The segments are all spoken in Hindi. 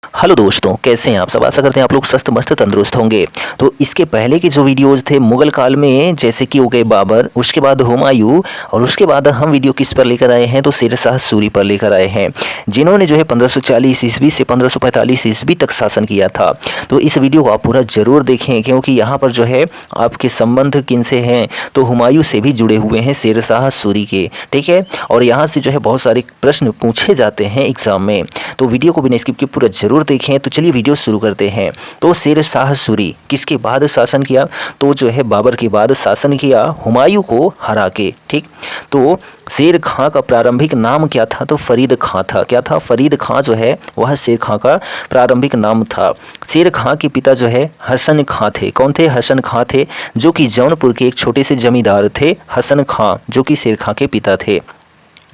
हेलो दोस्तों, कैसे हैं आप सब। आशा करते हैं आप लोग स्वस्थ मस्त तंदुरुस्त होंगे। तो इसके पहले के जो वीडियोस थे मुगल काल में, जैसे कि हो गए बाबर, उसके बाद हुमायूं, और उसके बाद हम वीडियो किस पर लेकर आए हैं तो शेर शाह सूरी पर लेकर आए हैं, जिन्होंने जो है 1540 ईस्वी से 1545 ईस्वी तक शासन किया था। तो इस वीडियो को आप पूरा जरूर देखें, क्योंकि यहाँ पर जो है आपके संबंध किनसे हैं तो हुमायूं से भी जुड़े हुए हैं, शेर शाह सूरी के। ठीक है, और यहाँ से जो है बहुत सारे प्रश्न पूछे जाते हैं एग्जाम में, तो वीडियो को बिना स्किप के पूरा जरूर देखें। तो चलिए वीडियो शुरू करते हैं। तो शेर शाह सूरी किसके बाद शासन किया तो जो है बाबर के बाद शासन किया, हुमायूं को हरा के। ठीक, तो शेर खां का प्रारंभिक नाम क्या था तो फरीद खां था। क्या था? फरीद खां जो है वह शेर खां का प्रारंभिक नाम था। शेर खां के पिता जो है हसन खां थे। कौन थे? हसन खां थे, जो कि जौनपुर के एक छोटे से जमींदार थे। हसन खां जो कि शेर खां के पिता थे।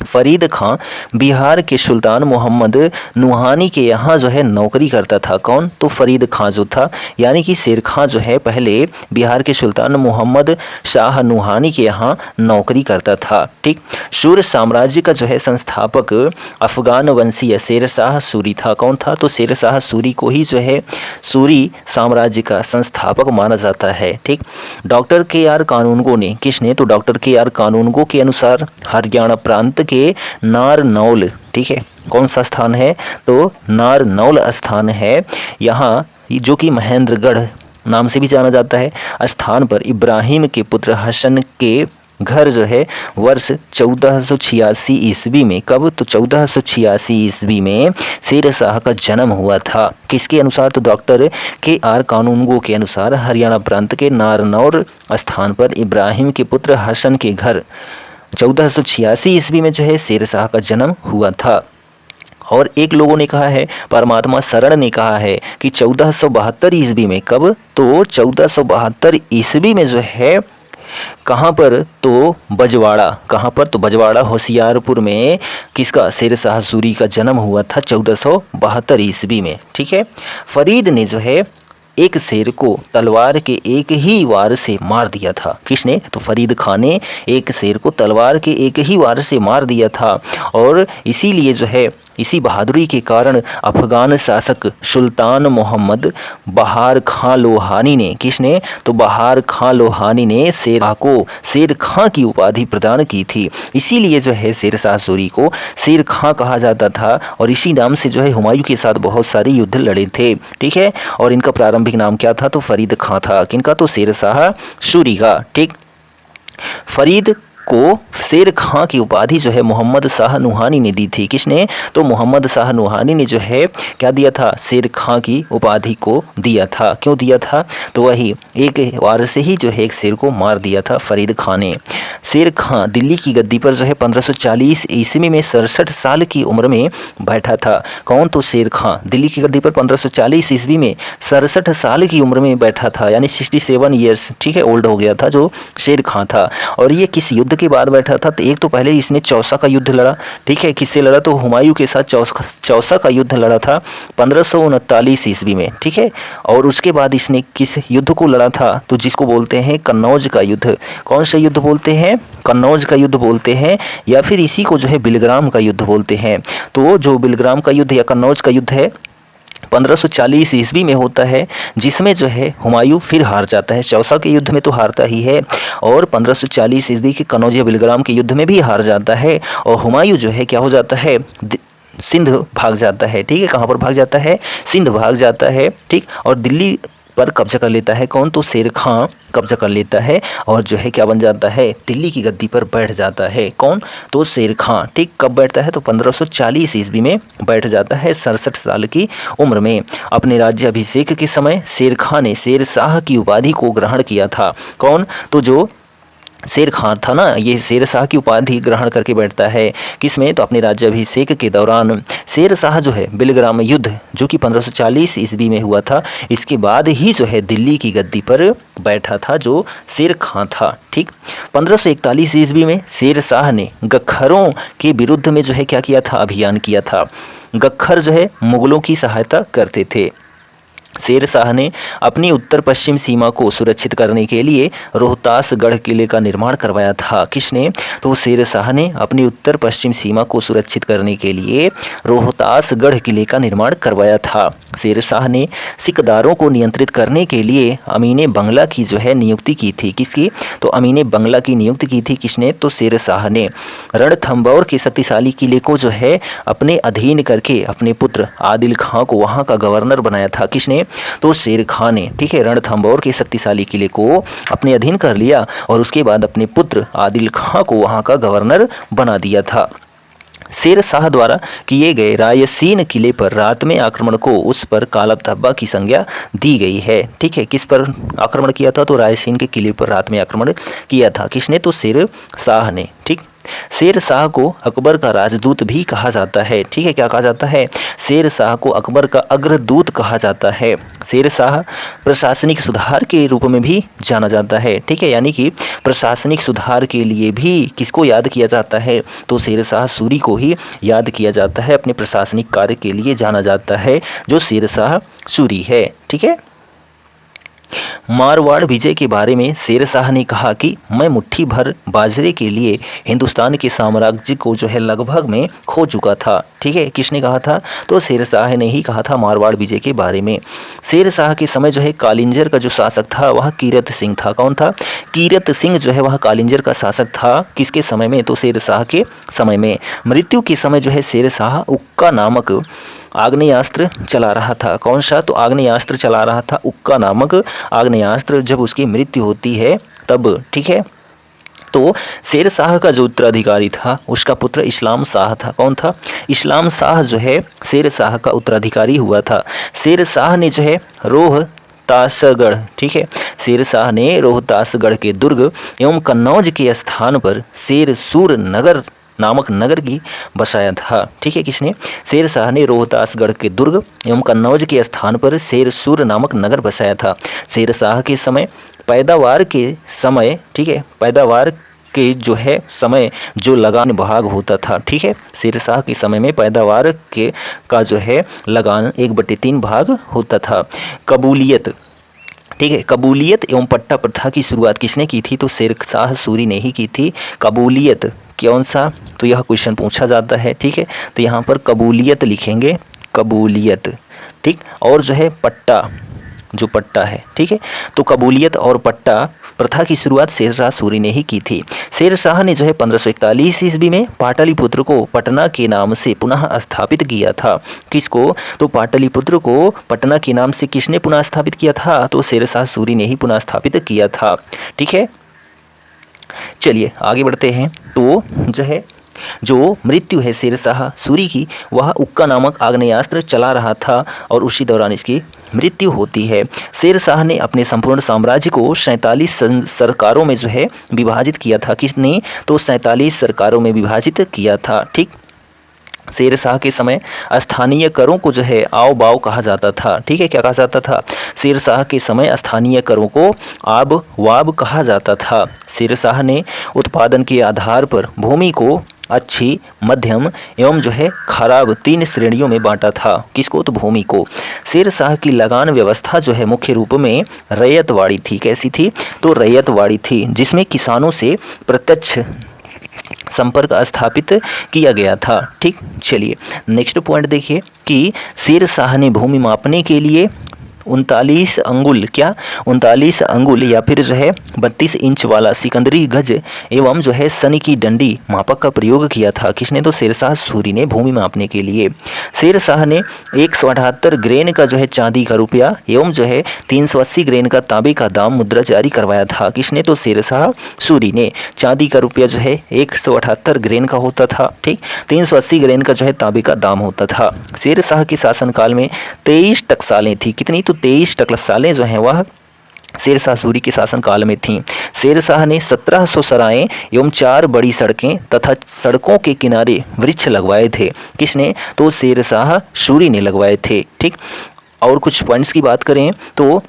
फरीद खां बिहार के सुल्तान मोहम्मद नुहानी के यहाँ जो है नौकरी करता था। कौन? तो फरीद खां जो था, यानी कि शेर खां जो है पहले बिहार के सुल्तान मोहम्मद शाह नुहानी के यहाँ नौकरी करता था। ठीक, सूर्य साम्राज्य का जो है संस्थापक अफगान वंशीय शेर शाह सूरी था। कौन था? तो शेर शाह सूरी को ही जो है सूरी साम्राज्य का संस्थापक माना जाता है। ठीक, डॉक्टर के.आर. कानूनगो ने, किसने? तो डॉक्टर के.आर. कानूनगो के अनुसार हरियाणा प्रांत के नारनौल, ठीक है, कौन सा स्थान है तो नारनौल स्थान है यहाँ, जो कि महेंद्रगढ़ नाम से भी जाना जाता है, स्थान पर इब्राहिम के पुत्र हसन के घर जो है वर्ष 1486 ईस्वी में, कब? तो 1486 ईस्वी में शेर शाह का जन्म हुआ था। किसके अनुसार? तो डॉक्टर के.आर. कानूनगो के अनुसार हरियाणा प्रांत के नारनौल स्थान पर इब्राहिम के पुत्र हसन के घर 1486 ईस्वी में जो है शेर शाह का जन्म हुआ था। और एक लोगों ने कहा है, परमात्मा शरण ने कहा है कि 1472 ईस्वी में, कब? तो 1472 ईस्वी में जो है कहाँ पर? तो बजवाड़ा। कहाँ पर? तो बजवाड़ा होशियारपुर में किसका? शेर शाह सूरी का जन्म हुआ था 1472 ईस्वी में। ठीक है, फरीद ने जो है एक शेर को तलवार के एक ही वार से मार दिया था। किसने? तो फरीद खान ने एक शेर को तलवार के एक ही वार से मार दिया था, और इसीलिए जो है इसी बहादुरी के कारण अफगान शासक सुल्तान मोहम्मद बहार खां लोहानी ने, किसने? तो बहार खां लोहानी ने शेर शाह को शेर खां की उपाधि प्रदान की थी। इसीलिए जो है शेर शाह सूरी को शेर खां कहा जाता था, और इसी नाम से जो है हुमायूं के साथ बहुत सारे युद्ध लड़े थे। ठीक है, और इनका प्रारंभिक नाम क्या था तो फरीद खां था। किनका? तो शेर शाह सूरी का। ठीक, फरीद को शेर खां की उपाधि जो है मोहम्मद शाह नुहानी ने दी थी। किसने? तो मोहम्मद शाह नुहानी ने जो है क्या दिया था? शेर खां की उपाधि को दिया था। क्यों दिया था? तो वही एक वार से ही जो है एक शेर को मार दिया था फरीद खां ने। शेर खां दिल्ली की गद्दी पर जो है 1540 ईस्वी में 67 साल की उम्र में बैठा था। कौन? तो शेर खां दिल्ली की गद्दी पर 1540 ईस्वी में 67 साल की उम्र में बैठा था, यानी 67 ईयर्स, ठीक है, ओल्ड हो गया था जो शेर खां था। और ये किस युद्ध के बाद बैठा था? तो एक तो पहले इसने चौसा का युद्ध लड़ा। ठीक है, किससे लड़ा? तो हुमायूं के साथ चौसा का युद्ध लड़ा था 1539 ईस्वी में। ठीक है, और उसके बाद इसने किस युद्ध को लड़ा था? तो जिसको बोलते हैं कन्नौज का युद्ध। कौन सा युद्ध बोलते हैं? कन्नौज का युद्ध बोलते हैं, या फिर इसी को जो है बिलग्राम का युद्ध बोलते हैं। तो जो बिलग्राम का युद्ध या कन्नौज का युद्ध है 1540 ईस्वी में होता है, जिसमें जो है हुमायूं फिर हार जाता है। चौसा के युद्ध में तो हारता ही है, और 1540 ईस्वी के कन्नौज या बिलग्राम के युद्ध में भी हार जाता है, और हुमायूं जो है क्या हो जाता है? सिंध भाग जाता है। ठीक है, कहाँ पर भाग जाता है? सिंध भाग जाता है। ठीक, और दिल्ली पर कब्जा कर लेता है। कौन? तो शेर खां कब्जा कर लेता है, और जो है क्या बन जाता है? दिल्ली की गद्दी पर बैठ जाता है। कौन? तो शेर खां। ठीक, कब बैठता है? तो 1540 ईस्वी में बैठ जाता है 67 साल की उम्र में। अपने राज्याभिषेक के समय शेर खां ने शेर शाह की उपाधि को ग्रहण किया था। कौन? तो जो शेर खां था ना, ये शेर शाह की उपाधि ग्रहण करके बैठता है। किसमें? तो अपने राज्याभिषेक के दौरान। शेर शाह जो है बिलग्राम युद्ध जो कि 1540 ईस्वी में हुआ था, इसके बाद ही जो है दिल्ली की गद्दी पर बैठा था जो शेर खां था। ठीक, 1541 ईस्वी में शेर शाह ने गख्खरों के विरुद्ध में जो है क्या किया था? अभियान किया था। गख्खर जो है मुगलों की सहायता करते थे। शेर शाह ने अपनी उत्तर पश्चिम सीमा को सुरक्षित करने के लिए रोहतासगढ़ किले का निर्माण करवाया था। किसने? तो शेर शाह ने अपनी उत्तर पश्चिम सीमा को सुरक्षित करने के लिए रोहतासगढ़ किले का निर्माण करवाया था। शेर शाह ने सिखदारों को नियंत्रित करने के लिए अमीने बंगला की जो है नियुक्ति की थी। किसकी? तो अमीने बंगला की नियुक्ति की थी। किसने? तो शेर शाह ने। रणथंभौर के शक्तिशाली किले को जो है अपने अधीन करके अपने पुत्र आदिल खां को वहाँ का गवर्नर बनाया था। किसने? तो शेर खां ने। ठीक है, रणथंभौर के शक्तिशाली किले को अपने अधीन कर लिया और उसके बाद अपने पुत्र आदिल खां को वहाँ का गवर्नर बना दिया था। शेर शाह द्वारा किए गए रायसीन किले पर रात में आक्रमण को उस पर काला धब्बा की संज्ञा दी गई है। ठीक है, किस पर आक्रमण किया था? तो रायसीन के किले पर रात में आक्रमण किया था। किसने? तो शेर शाह ने। ठीक, शेर शाह को अकबर का राजदूत भी कहा जाता है। ठीक है, क्या कहा जाता है? शेर शाह को अकबर का अग्रदूत कहा जाता है। शेर शाह प्रशासनिक सुधार के रूप में भी जाना जाता है। ठीक है, यानी कि प्रशासनिक सुधार के लिए भी किसको याद किया जाता है? तो शेर शाह सूरी को ही याद किया जाता है। अपने प्रशासनिक कार्य के लिए जाना जाता है जो शेर शाह सूरी है। ठीक है, मारवाड़ विजय के बारे में शेर शाह ने कहा कि मैं मुट्ठी भर बाजरे के लिए हिंदुस्तान के साम्राज्य को जो है लगभग में खो चुका था। ठीक है, किसने कहा था? तो शेर शाह ने ही कहा था मारवाड़ विजय के बारे में। शेर शाह के समय जो है कालिंजर का जो शासक था वह कीरत सिंह था। कौन था? कीरत सिंह जो है वह कालिंजर का शासक था। किसके समय में? तो शेर शाह के समय में। मृत्यु के समय जो है शेर शाह उक्का नामक आग्नेयास्त्र चला रहा था। कौन सा? तो आग्नेयास्त्र चला रहा था, उक्का नामक आग्नेयास्त्र। जब उसकी मृत्यु होती है तब। ठीक है, तो शेर शाह का जो उत्तराधिकारी था उसका पुत्र इस्लाम शाह था। कौन था? इस्लाम शाह जो है शेर शाह का उत्तराधिकारी हुआ था। शेर शाह ने जो है रोहतासगढ़, ठीक है, शेर शाह ने रोहतासगढ़ के दुर्ग एवं कन्नौज के स्थान पर शेरसूर नगर नामक नगर की बसाया था। ठीक है, किसने? शेर शाह ने रोहतासगढ़ के दुर्ग एवं कन्नौज के स्थान पर शेरसूर नामक नगर बसाया था। शेर शाह के समय पैदावार के समय, ठीक है, पैदावार के जो है समय जो लगान भाग होता था। ठीक है, शेर शाह के समय में पैदावार के का जो है लगान 1/3 भाग होता था। कबूलियत, ठीक है, कबूलियत एवं पट्टा प्रथा की शुरुआत किसने की थी? तो शेर शाह सूरी ने ही की थी। कबूलियत कौन सा? तो यह क्वेश्चन पूछा जाता है। ठीक है, तो यहाँ पर कबूलियत लिखेंगे, कबूलियत। ठीक, और जो है पट्टा, जो पट्टा है। ठीक है, तो कबूलियत और पट्टा प्रथा की शुरुआत शेर शाह सूरी ने ही की थी। शेर शाह ने जो है 1541 ईस्वी में पाटलिपुत्र को पटना के नाम से पुनः स्थापित किया था। किसको? तो पाटलिपुत्र को पटना के नाम से किसने पुनः स्थापित किया था? तो शेर शाह सूरी ने ही पुनः स्थापित किया था। ठीक है, चलिए आगे बढ़ते हैं। तो जो है जो मृत्यु है शेर शाह सूरी की वह उक्का नामक आग्नेयास्त्र चला रहा था और उसी दौरान इसकी मृत्यु होती है। शेर शाह ने अपने संपूर्ण साम्राज्य को 47 सरकारों में जो है विभाजित किया था। किसने? तो 47 सरकारों में विभाजित किया था। ठीक, शेर शाह के समय स्थानीय करों को जो है आव बाव कहा जाता था। ठीक है, क्या कहा जाता था? शेर शाह के समय स्थानीय करों को आब वाब कहा जाता था। शेर शाह ने उत्पादन के आधार पर भूमि को अच्छी, मध्यम एवं जो है खराब 3 श्रेणियों में बांटा था। किसको? तो भूमि को। शेर शाह की लगान व्यवस्था जो है मुख्य रूप में रैयतवाड़ी थी। कैसी थी? तो रैयतवाड़ी थी, जिसमें किसानों से प्रत्यक्ष संपर्क स्थापित किया गया था। ठीक, चलिए नेक्स्ट पॉइंट देखिए कि शेर शाह ने भूमि मापने के लिए 39 अंगुल, क्या 39 अंगुल या फिर जो है 32 इंच वाला सिकंदरी गज एवं जो है सनी की डंडी मापक का प्रयोग किया था। किसने? तो शेर शाह सूरी ने भूमि मापने के लिए। शेर शाह ने 178 ग्रेन का जो है चांदी का रुपया एवं जो है 380 ग्रेन का तांबे का दाम मुद्रा जारी करवाया था। किसने? तो शेर शाह सूरी ने। चांदी का रुपया जो है 178 ग्रेन का होता था। ठीक, 380 ग्रेन का जो है तांबे का दाम होता था। शेर शाह के शासनकाल में 23 टकसालें थी। कितनी? तो 23 टकसालें जो हैं वह शेर शाह सूरी के शासनकाल में थीं। शेर शाह ने 1700 सराएं एवं 4 बड़ी सड़कें तथा सड़कों के किनारे वृक्ष लगवाए थे। किसने? तो शेर शाह सूरी ने लगवाए थे। ठीक, और कुछ पॉइंट्स की बात करें तो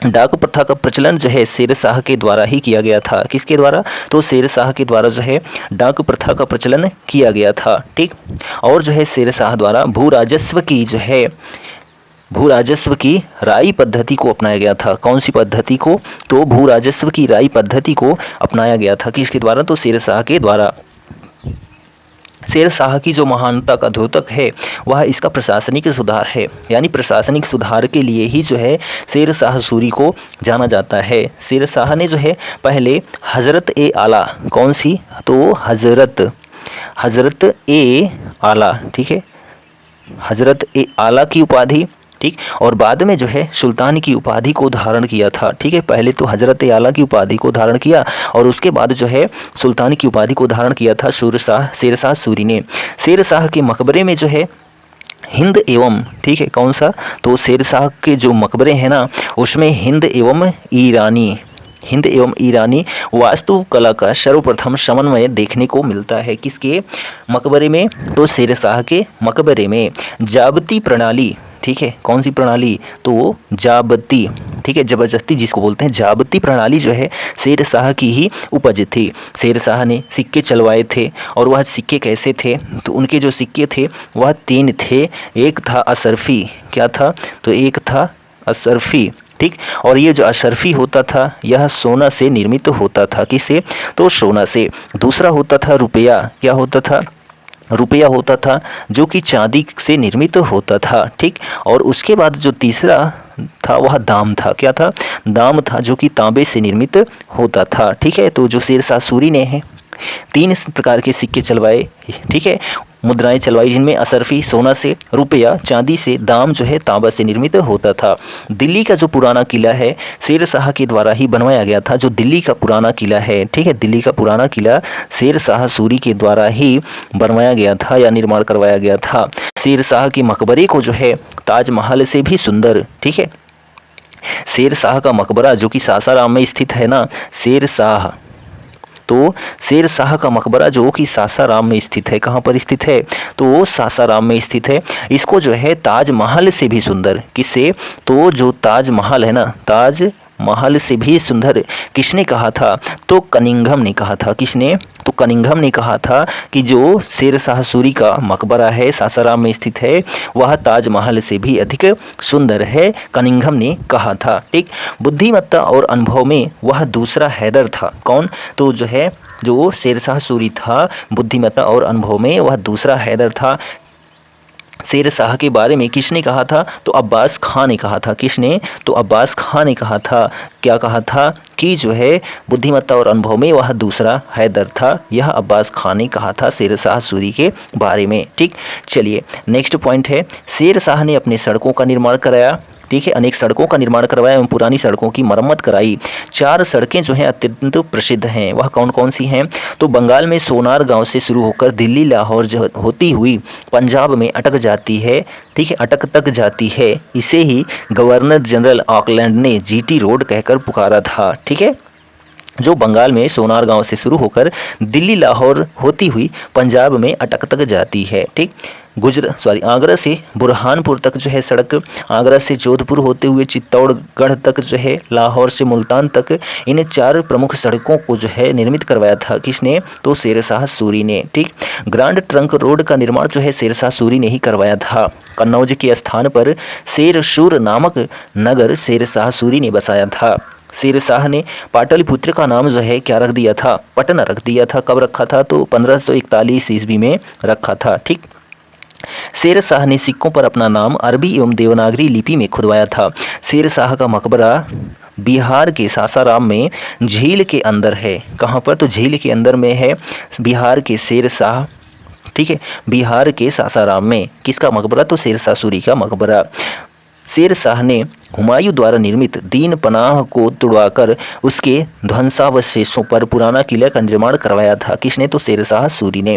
डाक प्रथा का प्रचलन जो है शेर शाह के द्वारा ही किया गया था। किसके द्वारा? तो शेर शाह के द्वारा जो है डाक प्रथा का प्रचलन किया गया था। ठीक, और जो है शेर शाह द्वारा भू राजस्व की जो है भू राजस्व की राई पद्धति को अपनाया गया था। कौन सी पद्धति को? तो भू राजस्व की राई पद्धति को अपनाया गया था। किसके द्वारा? तो शेर शाह के द्वारा। शेर शाह की जो महानता का द्योतक है वह इसका प्रशासनिक सुधार है, यानी प्रशासनिक सुधार के लिए ही जो है शेर शाह सूरी को जाना जाता है। शेर शाह ने जो है पहले हज़रत ए आला, कौन सी? तो हज़रत ए आला, ठीक है, हज़रत ए आला की उपाधि, ठीक, और बाद में जो है सुल्तान की उपाधि को धारण किया था। ठीक है, पहले तो हज़रत आला की उपाधि को धारण किया और उसके बाद जो है सुल्तान की उपाधि को धारण किया था शेर शाह सूरी ने। शेर शाह के मकबरे में जो है हिंद एवं, ठीक है, कौन सा? तो शेर शाह के जो मकबरे हैं ना उसमें हिंद एवं ईरानी वास्तुकला का सर्वप्रथम समन्वय देखने को मिलता है। किसके मकबरे में? तो शेर शाह के मकबरे में जाबती प्रणाली, ठीक है, कौन सी प्रणाली? तो जाबती, ठीक है, जबरदस्ती जिसको बोलते हैं जाबती प्रणाली जो है शेर शाह की ही उपज थी। शेर शाह ने सिक्के चलवाए थे और वह सिक्के कैसे थे? तो उनके जो सिक्के थे वह 3 थे। एक था अशरफी, क्या था? तो एक था अशरफी, ठीक, और ये जो अशरफी होता था यह सोना से निर्मित होता था। किससे? तो सोना से। दूसरा होता था रुपया, क्या होता था? रुपया होता था जो कि चांदी से निर्मित होता था, ठीक, और उसके बाद जो तीसरा था वह दाम था, क्या था? दाम था जो कि तांबे से निर्मित होता था। ठीक है, तो जो शेर शाह सूरी ने है 3 प्रकार के सिक्के चलवाए, ठीक है, मुद्राएं चलवाई, जिनमें अशरफी सोना से, रुपया चांदी से, दाम जो है तांबा से निर्मित होता था। दिल्ली का जो पुराना किला है शेर शाह के द्वारा ही बनवाया गया था। जो दिल्ली का पुराना किला है, ठीक है, दिल्ली का पुराना किला शेर शाह सूरी के द्वारा ही बनवाया गया था या निर्माण करवाया गया था। शेर शाह के मकबरे को जो है ताजमहल से भी सुंदर, ठीक है, शेर शाह का मकबरा जो कि सासाराम में स्थित है ना, शेर शाह का मकबरा जो कि सासाराम में स्थित है, कहाँ पर स्थित है? तो वो सासाराम में स्थित है। इसको जो है ताजमहल से भी सुंदर, किससे? तो जो ताजमहल है ना, ताजमहल से भी सुंदर किसने कहा था? तो कनिंघम ने कहा था। किसने? तो कनिंघम ने कहा था कि जो शेर शाह सूरी का मकबरा है सासाराम में स्थित है वह ताजमहल से भी अधिक सुंदर है, कनिंघम ने कहा था। ठीक, बुद्धिमत्ता और अनुभव में वह दूसरा हैदर था। कौन? तो जो है जो शेर शाह सूरी था बुद्धिमत्ता और अनुभव में वह दूसरा हैदर था। शेर शाह के बारे में किसने कहा था? तो अब्बास खां ने कहा था। किसने? तो अब्बास खां ने कहा था। क्या कहा था? कि जो है बुद्धिमत्ता और अनुभव में वह दूसरा हैदर था। यह अब्बास खां ने कहा था शेर शाह सूरी के बारे में। ठीक, चलिए नेक्स्ट पॉइंट है, शेर शाह ने अपने सड़कों का निर्माण कराया। ठीक है, अनेक सड़कों का निर्माण करवाया एवं पुरानी सड़कों की मरम्मत कराई। 4 सड़कें जो हैं अत्यंत प्रसिद्ध हैं, वह कौन कौन सी हैं? तो बंगाल में सोनार गांव से शुरू होकर दिल्ली लाहौर होती हुई पंजाब में अटक जाती है। ठीक है, अटक तक जाती है। इसे ही गवर्नर जनरल ऑकलैंड ने जीटी रोड कहकर पुकारा था। ठीक है, जो बंगाल में सोनार गांव से शुरू होकर दिल्ली लाहौर होती हुई पंजाब में अटक तक जाती है। ठीक, आगरा से बुरहानपुर तक जो है सड़क, आगरा से जोधपुर होते हुए चित्तौड़गढ़ तक जो है, लाहौर से मुल्तान तक, इन 4 प्रमुख सड़कों को जो है निर्मित करवाया था। किसने? तो शेर शाह सूरी ने। ठीक, ग्रांड ट्रंक रोड का निर्माण जो है शेर शाह सूरी ने ही करवाया था। कन्नौज के स्थान पर शेरशूर नामक नगर शेर शाह सूरी ने बसाया था। शेर शाह ने पाटलिपुत्र का नाम जो है क्या रख दिया था? पटना रख दिया था। कब रखा था? तो 1541 ईस्वी में रखा था। ठीक, शेर शाह ने सिक्कों पर अपना नाम अरबी एवं देवनागरी लिपि में खुदवाया था। शेर शाह का मकबरा बिहार के सासाराम में झील के अंदर है। कहाँ पर? तो झील के अंदर में है बिहार के शेर शाह। ठीक है, बिहार के सासाराम में किसका मकबरा? तो शेर शाह सूरी का मकबरा। शेर शाह ने हुमायूं द्वारा निर्मित दीन पनाह को तुड़वाकर उसके ध्वंसावशेषों पर पुराना किला का निर्माण करवाया था। किसने? तो शेर शाह सूरी ने।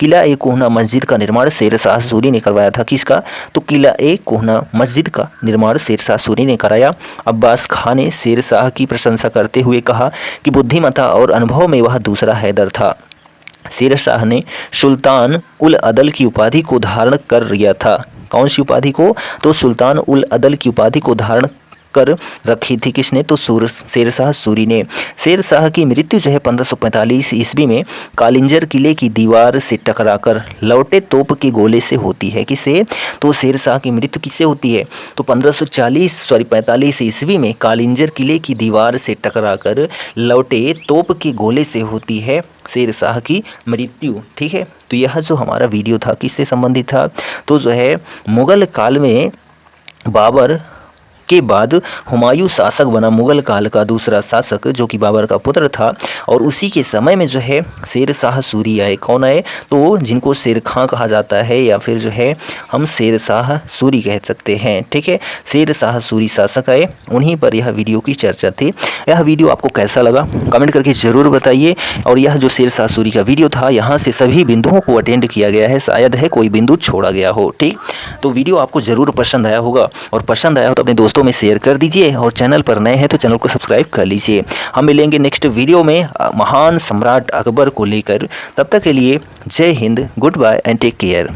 किला ए कोहना मस्जिद का निर्माण शेर शाह सूरी ने करवाया था। किसका? तो किला ए कोहना मस्जिद का निर्माण शेर शाह सूरी ने कराया। अब्बास खां ने शेर शाह की प्रशंसा करते हुए कहा कि बुद्धिमत्ता और अनुभव में वह दूसरा हैदर था। शेर शाह ने सुल्तान उल अदल की उपाधि को धारण कर लिया था। कौन सी उपाधि को? तो सुल्तान उल अदल की उपाधि को धारण कर रखी थी। किसने? तो शेरशाह सूरी ने। शेरशाह की मृत्यु जो है 1545 ईस्वी में कालिंजर किले की दीवार से टकराकर लौटे तोप के गोले से होती है। किसे? तो शेरशाह की मृत्यु किससे होती है? तो 45 ईस्वी में कालिंजर किले की दीवार से टकराकर लौटे तोप के गोले से होती है शेरशाह की मृत्यु। ठीक है, तो यह जो हमारा वीडियो था किससे संबंधित था? तो जो है मुगल काल में बाबर के बाद हुमायूं शासक बना, मुगल काल का दूसरा शासक जो कि बाबर का पुत्र था। और उसी के समय में जो है शेरशाह सूरी आए। कौन आए? तो जिनको शेर खां कहा जाता है या फिर जो है हम शेरशाह सूरी कह सकते हैं। ठीक है, शेरशाह सूरी शासक आए, उन्हीं पर यह वीडियो की चर्चा थी। यह वीडियो आपको कैसा लगा कमेंट करके ज़रूर बताइए। और यह जो शेरशाह सूरी का वीडियो था, यहाँ से सभी बिंदुओं को अटेंड किया गया है, शायद है कोई बिंदु छोड़ा गया हो। ठीक, तो वीडियो आपको ज़रूर पसंद आया होगा, और पसंद आया हो तो अपने दोस्तों में शेयर कर दीजिए, और चैनल पर नए हैं तो चैनल को सब्सक्राइब कर लीजिए। हम मिलेंगे नेक्स्ट वीडियो में महान सम्राट अकबर को लेकर। तब तक के लिए Jai Hind, goodbye and take care.